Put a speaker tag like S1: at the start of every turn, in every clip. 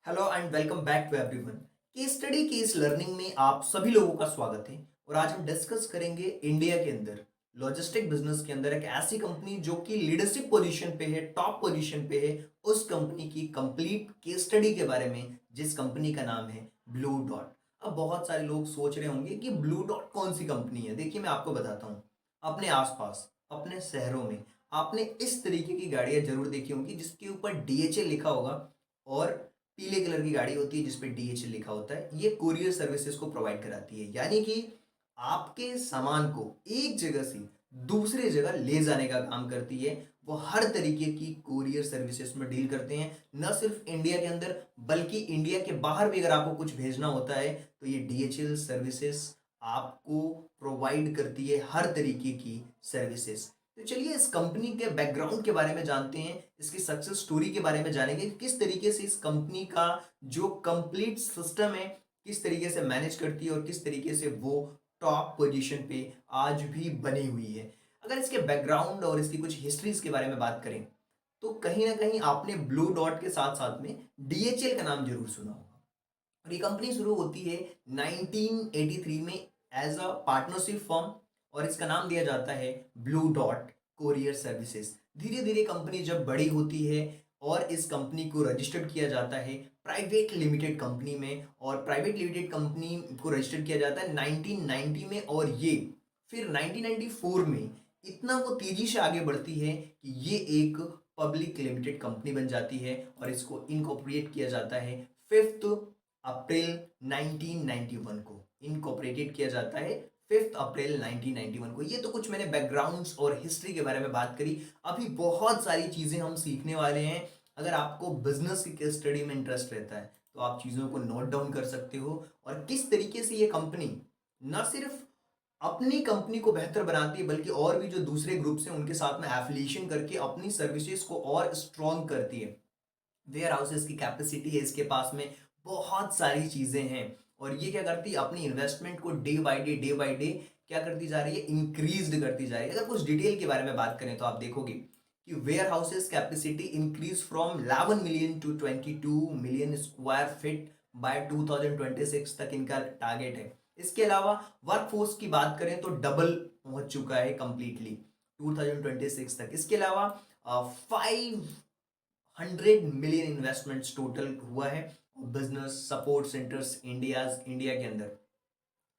S1: Hello and welcome back to everyone. Case study case learning में आप सभी लोगों का स्वागत है। और आज हम डिस्कस करेंगे इंडिया के अंदर लॉजिस्टिक बिजनेस के अंदर एक ऐसी कंपनी जो कि लीडरशिप पोजीशन पे है, टॉप पोजीशन पे है, उस कंपनी की कंप्लीट केस स्टडी के बारे में, जिस कंपनी का नाम है ब्लू डॉट। अब बहुत सारे लोग सोच रहे होंगे कि ब्लू डॉट कौन सी कंपनी है। देखिए, मैं आपको बताता हूँ। अपने आसपास, अपने शहरों में आपने इस तरीके की गाड़ियां जरूर देखी होंगी जिसके ऊपर डीएचए लिखा होगा और पीले कलर की गाड़ी होती है जिसपे डीएचएल लिखा होता है। ये कुरियर सर्विसेज को प्रोवाइड कराती है, यानी कि आपके सामान को एक जगह से दूसरे जगह ले जाने का काम करती है। वो हर तरीके की कुरियर सर्विसेज में डील करते हैं, न सिर्फ इंडिया के अंदर बल्कि इंडिया के बाहर भी। अगर आपको कुछ भेजना होता है तो ये डीएचएल सर्विसेज आपको प्रोवाइड करती है, हर तरीके की सर्विसेज। तो चलिए इस कंपनी के बैकग्राउंड के बारे में जानते हैं, इसकी सक्सेस स्टोरी के बारे में जानेंगे, किस तरीके से इस कंपनी का जो कंप्लीट सिस्टम है किस तरीके से मैनेज करती है और किस तरीके से वो टॉप पोजीशन पे आज भी बनी हुई है। अगर इसके बैकग्राउंड और इसकी कुछ हिस्ट्रीज के बारे में बात करें तो कहीं ना कहीं आपने ब्लू डॉट के साथ साथ में डीएचएल का नाम जरूर सुना होगा। और ये कंपनी शुरू होती है 1983 में एज अ पार्टनरशिप फर्म, और इसका नाम दिया जाता है ब्लू डॉट कोरियर सर्विसेज। धीरे धीरे कंपनी जब बड़ी होती है और इस कंपनी को रजिस्टर्ड किया जाता है प्राइवेट लिमिटेड कंपनी में, और प्राइवेट लिमिटेड कंपनी को रजिस्टर्ड किया जाता है 1990 में, और ये फिर 1994 में इतना वो तेजी से आगे बढ़ती है कि ये एक पब्लिक लिमिटेड कंपनी बन जाती है और इसको इनकॉर्पोरेट किया जाता है 5 अप्रैल 1991 को। इनकॉर्पोरेटेड किया जाता है 5 अप्रैल 1991 को। ये तो कुछ मैंने बैकग्राउंड्स और हिस्ट्री के बारे में बात करी। अभी बहुत सारी चीजें हम सीखने वाले हैं। अगर आपको बिजनेस की स्टडी में इंटरेस्ट रहता है तो आप चीजों को नोट डाउन कर सकते हो, और किस तरीके से ये कंपनी न सिर्फ अपनी कंपनी को बेहतर बनाती है बल्कि और भी जो दूसरे ग्रुप्स हैं उनके साथ में एफिलिएशन करके अपनी सर्विसेज को और स्ट्रॉन्ग करती है। वेयर हाउसेस की कैपेसिटी है इसके पास में, बहुत सारी चीजें हैं। और ये क्या करती है, अपनी इन्वेस्टमेंट को डे बाय डे क्या करती जा रही है, इंक्रीज करती जा रही है। अगर कुछ डिटेल के बारे में बात करें तो आप देखोगे कि warehouses capacity increase from 11 million to 22 million square feet by 2026 तक इनका टारगेट है। इसके अलावा वर्कफोर्स की बात करें तो डबल पहुंच चुका है कंप्लीटली 2026 तक। इसके अलावा 500 मिलियन इन्वेस्टमेंट्स टोटल हुआ है बिजनेस सपोर्ट सेंटर्स इंडिया के अंदर।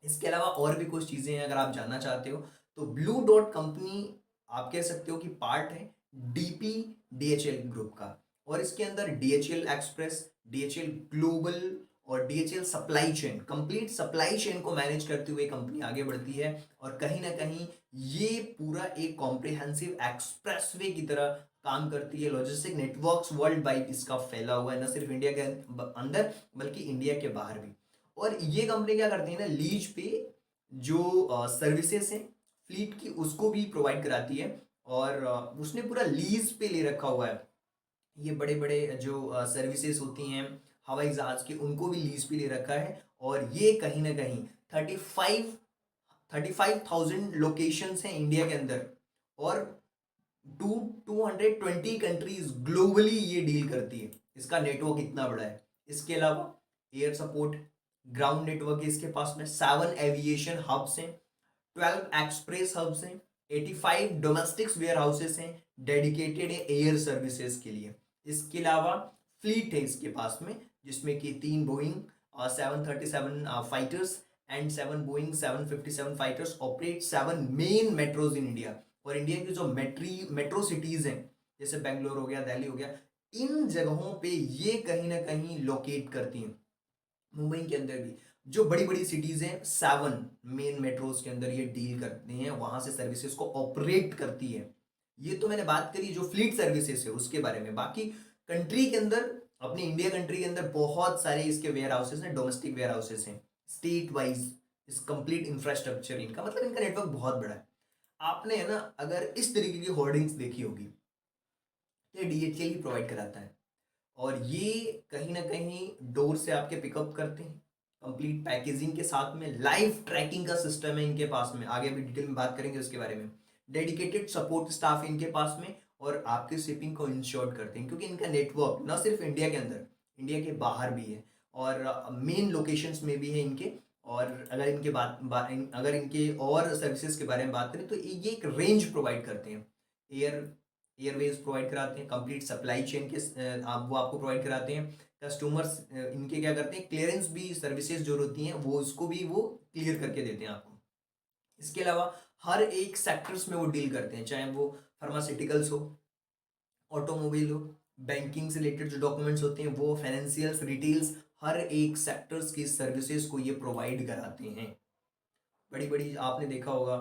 S1: इसके अलावा और भी कुछ चीजें हैं, अगर आप जानना चाहते हो तो ब्लू डॉट कंपनी आप कह सकते हो कि पार्ट है डीपी डीएचएल ग्रुप का। और इसके अंदर डीएचएल एक्सप्रेस, डीएचएल ग्लोबल और DHL supply chain, complete supply chain को मैनेज करते हुए कंपनी आगे बढ़ती है। और कहीं ना कहीं ये पूरा एक कॉम्प्रिहेंसिव एक्सप्रेसवे की तरह काम करती है। लॉजिस्टिक नेटवर्क्स वर्ल्ड वाइड इसका फैला हुआ है, न सिर्फ इंडिया के अंदर बल्कि इंडिया के बाहर भी। और ये कंपनी क्या करती है ना, लीज पे जो सर्विसेज हैं फ्लीट की उसको भी प्रोवाइड कराती है। और उसने पूरा लीज पे ले रखा हुआ है। ये बड़े बड़े जो सर्विसेज होती हैं हवाई जहाज की, उनको भी लीज पे ले रखा है। और ये कहीं ना कहीं 35,000 लोकेशंस हैं इंडिया के अंदर, और 220 कंट्रीज ग्लोबली ये डील करती है। इसका नेटवर्क इतना बड़ा है। इसके अलावा एयर सपोर्ट ग्राउंड नेटवर्क है इसके पास में, 7 एविएशन हब्स हैं, 12 एक्सप्रेस हब्स हैं, 85 डोमेस्टिक्स वेयर हाउसेस हैं डेडिकेटेड है एयर सर्विसेज के लिए। इसके अलावा फ्लीट है इसके पास में, जिसमें कि 3 Boeing 737 fighters and 7 Boeing 757 fighters operate 7 main metros in India. और इंडिया की जो मेट्रो सिटीज हैं जैसे बेंगलोर हो गया, दिल्ली हो गया, इन जगहों पे ये कहीं ना कहीं लोकेट करती हैं। मुंबई के अंदर भी जो बड़ी बड़ी सिटीज हैं 7 मेन मेट्रोज के अंदर ये डील करती हैं, वहां से सर्विसेज को ऑपरेट करती है। ये तो मैंने बात करी जो फ्लीट सर्विसेज है उसके बारे में। बाकी कंट्री के अंदर, अपनी इंडिया कंट्री के अंदर बहुत सारे इसके वेयर हाउसेस हैं, डोमेस्टिक वेयर हाउसेस हैं स्टेट वाइज। इस कंप्लीट इंफ्रास्ट्रक्चर इनका मतलब इनका नेटवर्क बहुत बड़ा है। आपने है ना अगर इस तरीके की होर्डिंग्स देखी होगी तो ये डीएचएल ही प्रोवाइड कराता है। और ये कहीं ना कहीं डोर से आपके पिकअप करते हैं कंप्लीट पैकेजिंग के साथ में। लाइव ट्रैकिंग का सिस्टम है इनके पास में, आगे भी डिटेल में बात करेंगे उसके बारे में। डेडिकेटेड सपोर्ट स्टाफ इनके पास में, और आपके शिपिंग को इंश्योर करते हैं क्योंकि इनका नेटवर्क न सिर्फ इंडिया के अंदर इंडिया के बाहर भी है और मेन लोकेशंस में भी है इनके। और अगर इनके अगर इनके और सर्विसेज के बारे में बात करें तो ये एक रेंज प्रोवाइड करते हैं। एयर एयरवेज प्रोवाइड कराते हैं, कंप्लीट सप्लाई चेन के वो आपको प्रोवाइड कराते हैं। कस्टमर्स इनके क्या करते हैं, क्लियरेंस भी सर्विसेज जो होती हैं वो उसको भी वो क्लियर करके देते हैं आपको। इसके अलावा हर एक सेक्टर्स में वो डील करते हैं, चाहे वो फार्मास्यूटिकल्स हो, ऑटोमोबाइल हो, बैंकिंग से रिलेटेड जो डॉक्यूमेंट्स होते हैं वो, फाइनेंशियल्स, रिटेल्स, हर एक सेक्टर्स की सर्विसेज को ये प्रोवाइड कराते हैं। बड़ी बड़ी आपने देखा होगा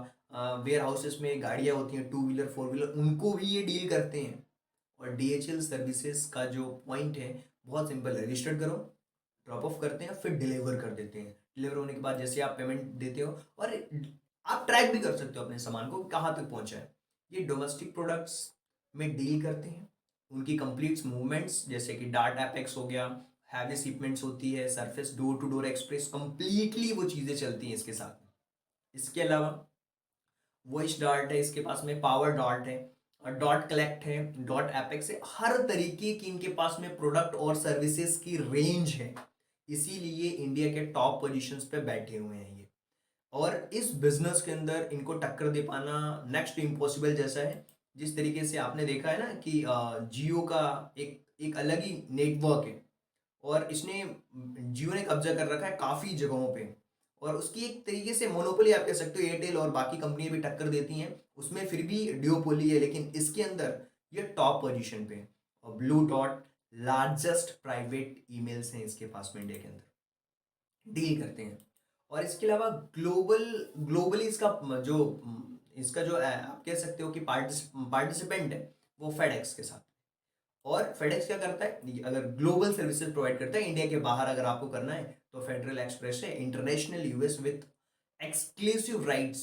S1: वेयर हाउसेस में गाड़ियाँ होती हैं, टू व्हीलर फोर व्हीलर, उनको भी ये डील करते हैं। और डीएचएल सर्विसेज का जो पॉइंट है बहुत सिंपल है, रजिस्टर करो, ड्रॉप ऑफ करते हैं, फिर डिलीवर कर देते हैं। डिलीवर होने के बाद जैसे आप पेमेंट देते हो और आप ट्रैक भी कर सकते हो अपने सामान को कहाँ तक पहुँचा है। ये डोमेस्टिक प्रोडक्ट्स में डील करते हैं, उनकी कंप्लीट मूवमेंट्स जैसे कि डार्ट एपेक्स हो गया, हैवी शिपमेंट्स होती है, surface door to door express, completely वो चीज़ें चलती हैं इसके साथ में। इसके अलावा वॉइस डार्ट है इसके पास में, पावर डार्ट है, और डॉट कलेक्ट है, डॉट एपेक्स है, हर तरीके की इनके पास में प्रोडक्ट और सर्विसेज की रेंज है। इसीलिए इंडिया के टॉप पोजीशंस पे बैठे हुए हैं ये। और इस बिजनेस के अंदर इनको टक्कर दे पाना नेक्स्ट टू इम्पॉसिबल जैसा है। जिस तरीके से आपने देखा है ना कि जियो का एक एक अलग ही नेटवर्क है और इसने जियो ने कब्जा कर रखा है काफ़ी जगहों पे। और उसकी एक तरीके से मोनोपोली आप कह सकते हो, एयरटेल और बाकी कंपनियां भी टक्कर देती हैं उसमें, फिर भी डियोपोली है, लेकिन इसके अंदर ये टॉप पोजीशन पे है। और blue dot largest private emails हैं इसके पास में इंडिया के अंदर, डील करते हैं। और इसके अलावा ग्लोबली इसका जो आप कह सकते हो कि पार्टिसिपेंट है वो फेडेक्स के साथ। और फेडेक्स क्या करता है, अगर ग्लोबल सर्विसेज प्रोवाइड करता है, इंडिया के बाहर अगर आपको करना है तो फेडरल एक्सप्रेस है, international US with exclusive rights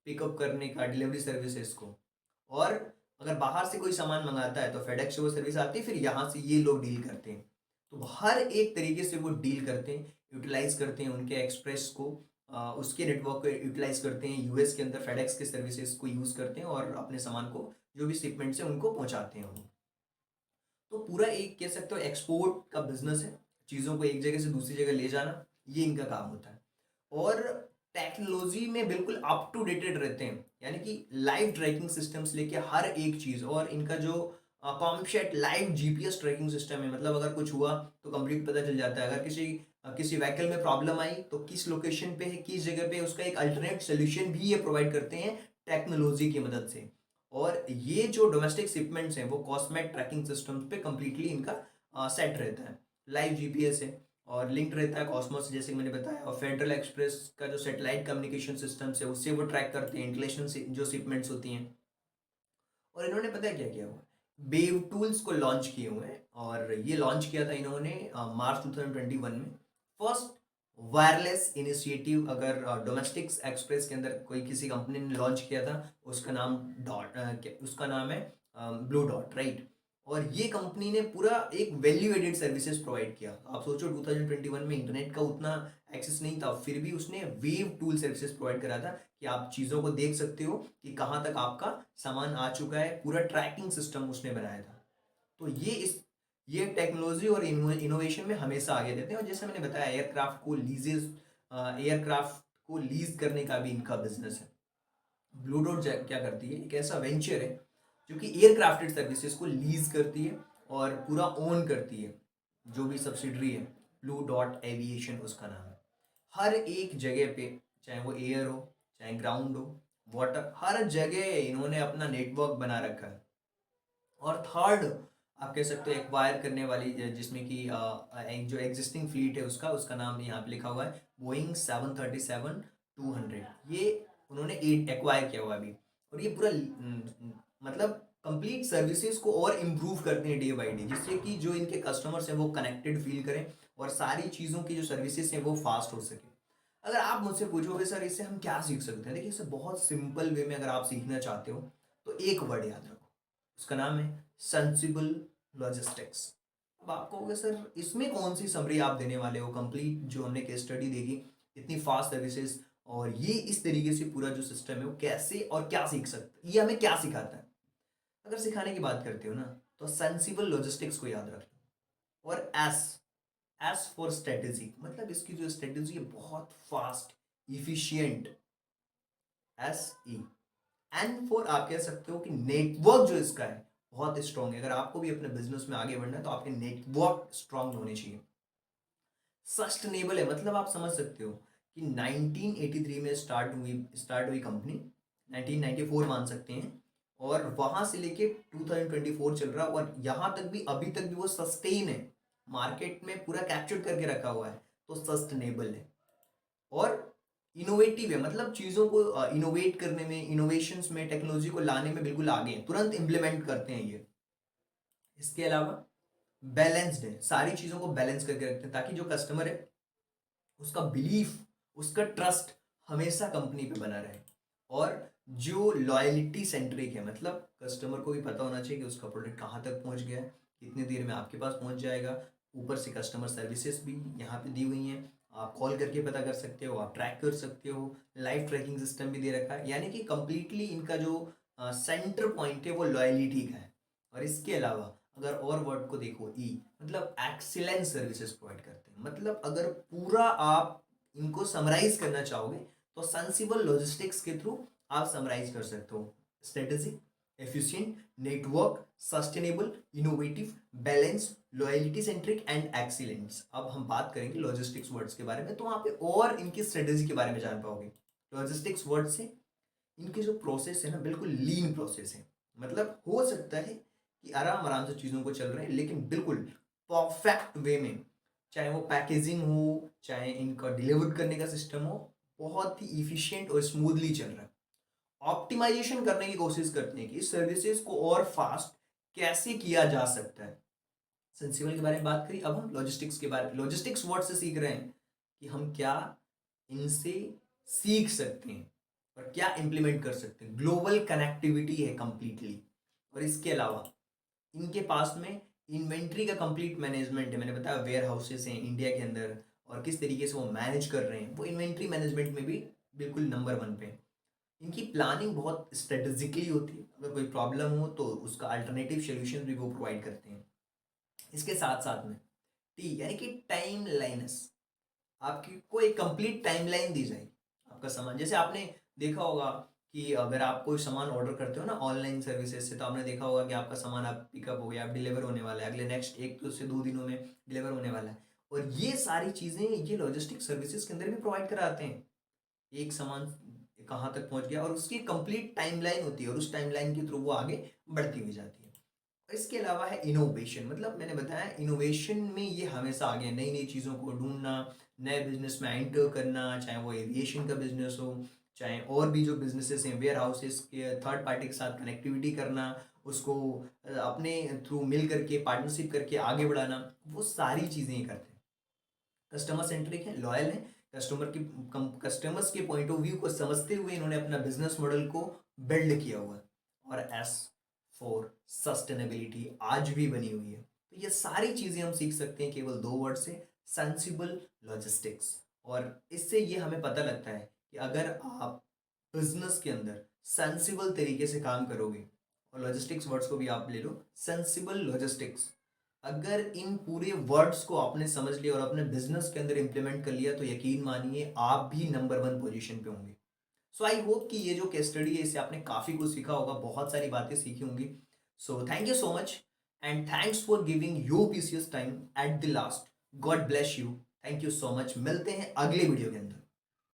S1: pickup करने का डिलीवरी सर्विसेज को। और अगर बाहर से कोई सामान मंगाता है तो फेडेक्स से वो सर्विस आती है, फिर यहाँ से ये लोग डील करते हैं। तो हर एक तरीके से वो डील करते हैं, यूटिलाइज करते हैं उनके एक्सप्रेस को, उसके नेटवर्क को यूटिलाइज करते हैं, यूएस के अंदर फेडेक्स के सर्विसेज को यूज़ करते हैं और अपने सामान को जो भी शिपमेंट्स है उनको पहुंचाते हैं वो। तो पूरा एक कह सकते हो एक्सपोर्ट का बिजनेस है, चीज़ों को एक जगह से दूसरी जगह ले जाना, ये इनका काम होता है। और टेक्नोलॉजी में बिल्कुल अप टू डेटेड रहते हैं, यानी कि लाइव ट्रैकिंग सिस्टम से लेके हर एक चीज़। और इनका जो कॉम्पशेट लाइव जीपीएस ट्रैकिंग सिस्टम है, मतलब अगर कुछ हुआ तो कंप्लीट पता चल जाता है। अगर किसी व्हीकल में प्रॉब्लम आई तो किस लोकेशन पे है, किस जगह पे, उसका एक अल्टरनेट सोल्यूशन भी ये प्रोवाइड करते हैं टेक्नोलॉजी की मदद से। और ये जो डोमेस्टिक शिपमेंट्स हैं वो कॉस्मेट ट्रैकिंग सिस्टम पे कंप्लीटली इनका सेट रहता है, लाइव जीपीएस है और लिंक्ड रहता है कॉस्मोस जैसे मैंने बताया। और फेडरल एक्सप्रेस का जो सैटेलाइट कम्युनिकेशन सिस्टम्स है उससे वो ट्रैक करते हैं इंटरनेशनल जो शिपमेंट्स होती हैं। और इन्होंने पता है क्या किया हुआ है, बेव टूल्स को लॉन्च किए हुए हैं। और ये लॉन्च किया था इन्होंने मार्च 2021 में। फर्स्ट वायरलेस इनिशिएटिव अगर डोमेस्टिक्स एक्सप्रेस के अंदर कोई किसी कंपनी ने लॉन्च किया था, उसका नाम है ब्लू डॉट, राइट। और ये कंपनी ने पूरा एक वैल्यू एडेड सर्विसेज प्रोवाइड किया। आप सोचो 2021 में इंटरनेट का उतना एक्सेस नहीं था, फिर भी उसने वेव टूल सर्विसेज प्रोवाइड करा था कि आप चीज़ों को देख सकते हो कि कहाँ तक आपका सामान आ चुका है, पूरा ट्रैकिंग सिस्टम उसने बनाया था। तो ये टेक्नोलॉजी और इनोवेशन में हमेशा आगे रहते हैं। और जैसे मैंने बताया एयरक्राफ्ट को लीज करने का भी इनका बिजनेस है। ब्लू डॉट क्या करती है, एक ऐसा वेंचर है जो कि एयरक्राफ्टेड सर्विसेज को लीज करती है और पूरा ओन करती है। जो भी सब्सिडरी है, ब्लू डॉट एविएशन उसका नाम है। हर एक जगह पे, चाहे वो एयर हो, चाहे ग्राउंड हो, वाटर, हर जगह इन्होंने अपना नेटवर्क बना रखा है। और थर्ड आप कह सकते हो एक्वायर करने वाली जिसमें कि एक जो एग्जिस्टिंग फ्लीट है उसका नाम यहाँ पे लिखा हुआ है बोइंग 737-200, ये उन्होंने एक्वायर किया हुआ अभी। और ये पूरा मतलब कंप्लीट सर्विसेज को और इम्प्रूव करते हैं डे बाई डे, जिससे कि जो इनके कस्टमर्स हैं वो कनेक्टेड फील करें और सारी चीज़ों की जो सर्विसेज हैं वो फास्ट हो सके। अगर आप मुझसे पूछोगे सर इससे हम क्या सीख सकते हैं, देखिए इसे बहुत सिंपल वे में अगर आप सीखना चाहते हो तो एक वर्ड याद रखो, उसका नाम है सेंसिबल लॉजिस्टिक्स। अब आप कहोगे सर इसमें कौन सी समरी आप देने वाले हो, कंप्लीट जो हमने केस स्टडी देखी, इतनी फास्ट सर्विसेज और ये इस तरीके से पूरा जो सिस्टम है वो कैसे और क्या सीख सकते, ये हमें क्या सिखाता है। अगर सिखाने की बात करते हो ना तो सेंसिबल लॉजिस्टिक्स को याद रख लो। और एस एस फॉर स्ट्रेटेजिक, मतलब इसकी जो स्ट्रेटेजी है बहुत fast, efficient, S E. And for आप कह सकते हो कि नेटवर्क जो इसका है बहुत स्ट्रांग है। अगर आपको भी अपने बिजनेस में आगे बढ़ना है तो आपके नेटवर्क स्ट्रांग होने चाहिए। सस्टेनेबल है, मतलब आप समझ सकते हो कि 1983 में स्टार्ट हुई कंपनी, 1994 मान सकते हैं, और वहां से लेके 2024 चल रहा है, और यहां तक भी अभी तक भी वो सस्टेन है, मार्केट में पूरा कैप्चर करके रखा हुआ है, तो सस्टेनेबल है। और इनोवेटिव है, मतलब चीज़ों को इनोवेट करने में, इनोवेशंस में, टेक्नोलॉजी को लाने में बिल्कुल आगे हैं, तुरंत इंप्लीमेंट करते हैं ये। इसके अलावा बैलेंस्ड है, सारी चीज़ों को बैलेंस करके रखते हैं ताकि जो कस्टमर है उसका बिलीफ, उसका ट्रस्ट हमेशा कंपनी पे बना रहे। और जो लॉयलिटी सेंट्रिक है, मतलब कस्टमर को भी पता होना चाहिए कि उसका प्रोडक्ट कहाँ तक पहुँच गया है, कितनी देर में आपके पास पहुँच जाएगा। ऊपर से कस्टमर सर्विसेज भी यहाँ पे दी हुई हैं, आप कॉल करके पता कर सकते हो, आप ट्रैक कर सकते हो, लाइव ट्रैकिंग सिस्टम भी दे रखा है, यानी कि कंप्लीटली इनका जो सेंटर पॉइंट है वो लॉयलिटी का है। और इसके अलावा अगर और वर्ड को देखो, ई मतलब एक्सीलेंट सर्विसेज प्रोवाइड करते हैं, मतलब अगर पूरा आप इनको समराइज करना चाहोगे तो सेंसिबल लॉजिस्टिक्स के थ्रू आप समराइज कर सकते हो। Strategic, efficient, network, sustainable, innovative, balance, loyalty centric and excellence. अब हम बात करेंगे लॉजिस्टिक्स वर्ड्स के बारे में, तो वहां पे और इनकी स्ट्रेटेजी के बारे में जान पाओगे। लॉजिस्टिक्स वर्ड से इनकी जो प्रोसेस है ना बिल्कुल लीन प्रोसेस है, मतलब हो सकता है कि आराम आराम से चीज़ों को चल रहे हैं, लेकिन बिल्कुल परफेक्ट वे में, चाहे वो पैकेजिंग हो, चाहे इनका डिलीवर करने का सिस्टम हो, बहुत ही इफिशिएंट और स्मूथली चल रहा है। ऑप्टिमाइजेशन करने की कोशिश करते हैं कि इस सर्विसेज को और फास्ट कैसे किया जा सकता है। सेंसिबल के बारे में बात करी, अब हम लॉजिस्टिक्स के बारे में, लॉजिस्टिक्स वर्ड से सीख रहे हैं कि हम क्या इनसे सीख सकते हैं और क्या इंप्लीमेंट कर सकते हैं। ग्लोबल कनेक्टिविटी है कंप्लीटली, और इसके अलावा इनके पास में इन्वेंट्री का कंप्लीट मैनेजमेंट है। मैंने बताया वेयर हाउसेस हैं इंडिया के अंदर, और किस तरीके से वो मैनेज कर रहे हैं, वो इन्वेंट्री मैनेजमेंट में भी बिल्कुल नंबर 1 पे। इनकी प्लानिंग बहुत स्ट्रेटेजिकली होती है, अगर कोई प्रॉब्लम हो तो उसका अल्टरनेटिव सोल्यूशन भी वो प्रोवाइड करते हैं। इसके साथ साथ में टी यानी कि टाइम लाइनस, आपकी को एक कंप्लीट टाइमलाइन दी जाएगी। आपका सामान, जैसे आपने देखा होगा कि अगर आप कोई सामान ऑर्डर करते हो ना ऑनलाइन सर्विसेज से, तो आपने देखा होगा कि आपका सामान आप पिकअप हो गया, आप डिलीवर होने वाला है अगले नेक्स्ट 1 से 2 दिनों में डिलीवर होने वाला है। और ये सारी चीज़ें ये लॉजिस्टिक सर्विसेज के अंदर भी प्रोवाइड कराते हैं। एक सामान कहाँ तक पहुँच गया और उसकी कंप्लीट टाइमलाइन होती है, और उस टाइमलाइन के थ्रू वो आगे बढ़ती हुई जाती है। इसके अलावा है इनोवेशन, मतलब मैंने बताया इनोवेशन में ये हमेशा आगे हैं, नई नई चीज़ों को ढूंढना, नए बिजनेस में एंटर करना, चाहे वो एविएशन का बिजनेस हो, चाहे और भी जो बिजनेसेस हैं, वेयर हाउसेस के थर्ड पार्टी के साथ कनेक्टिविटी करना, उसको अपने थ्रू मिल करके पार्टनरशिप करके आगे बढ़ाना, वो सारी चीज़ें ये करते हैं। कस्टमर सेंट्रिक है, लॉयल है, कस्टमर्स के पॉइंट ऑफ व्यू को समझते हुए इन्होंने अपना बिजनेस मॉडल को बिल्ड किया हुआ है। और एस फॉर सस्टेनेबिलिटी आज भी बनी हुई है। तो ये सारी चीजें हम सीख सकते हैं केवल 2 वर्ड से, सेंसिबल लॉजिस्टिक्स। और इससे ये हमें पता लगता है कि अगर आप बिजनेस के अंदर सेंसिबल तरीके से काम करोगे, और लॉजिस्टिक्स वर्ड्स को भी आप ले लो, सेंसिबल लॉजिस्टिक्स, अगर इन पूरे वर्ड्स को आपने समझ लिया और अपने बिजनेस के अंदर इंप्लीमेंट कर लिया, तो यकीन मानिए आप भी नंबर 1 पोजीशन पे होंगे। सो आई होप कि ये जो केस स्टडी है इससे आपने काफी कुछ सीखा होगा, बहुत सारी बातें सीखी होंगी। So thank you so much, and thanks for giving your precious time at the last. God bless you, thank you so much. मिलते हैं अगले वीडियो के अंदर।